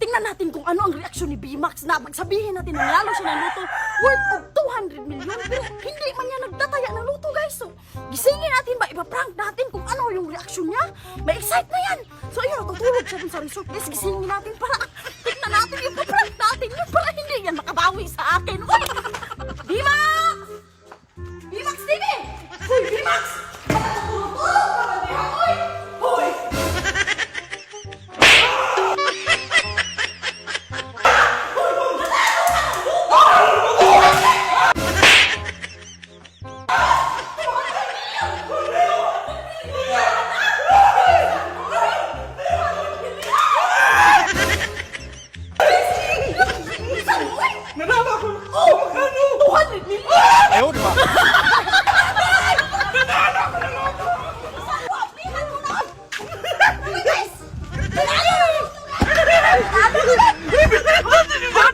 tingnan natin kung ano ang reaksyon ni B-Max na magsabihin natin na lalo siya ng luto worth of 200 million. Pero hindi man niya nagtataya ng luto, guys. So, gisingin natin ba, ipaprank natin kung ano yung reaksyon niya. May excite na yan. So, ayun, tutulog siya dun sa resort. Guys, gisingin natin para tingnan natin yung paprank natin yun para hindi yan makabawi sa atin. Uy! B-Max! B-Max TV! Uy, B-Max! Tulog-tulog ka ba niya? Uy! Uy! Nanama ko! Oh! 200 million! Ayaw, di ba?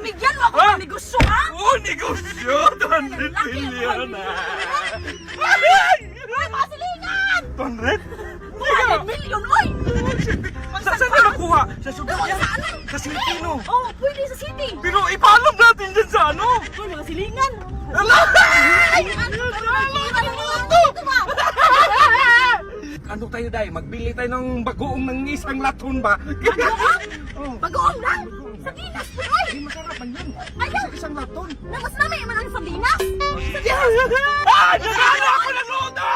Bigyan mo ako ng negosyo, ha? Oh, negosyo! 200 million! Ay, masilingan! 200? 200 million, oy! Saan ka nakuha? Sa sugar yan? Sa city, no? Oh, pwede sa city. Pero ipaalam natin dyan sa ano? Uy, mga silingan. Ano tayo, Day? Magbili tayo ng bagoong ng isang laton ba? Oh. Bagoong lang! Sa Dinas, oy! Ay, masarap man yun. Ayaw! Isang laton. Namas namin man ang sa Dinas! Ah! Nagano ako ng luto!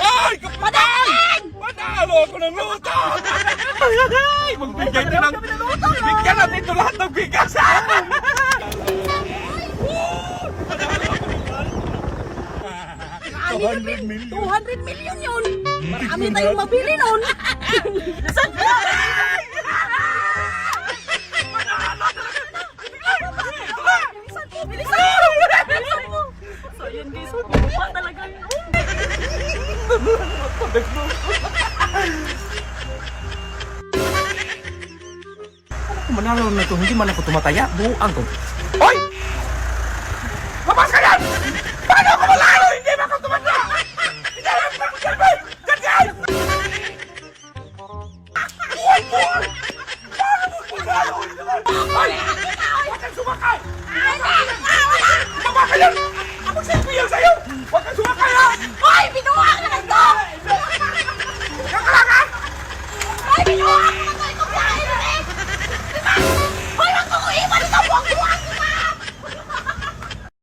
Ay! Padaling! Panalo ako ng luto! Ay! Magbigay din ng... Bigyan natin ito lahat ng bigas! Ano 200 million. 200 million yun! Marami tayong mabili nun! Saan ba? Bilisan mo! Bilisan mo! So yun guys, mababa talaga yun. Manalo na ito, hindi man ako tumataya. Buang ko. Hoy! Labas ka yan!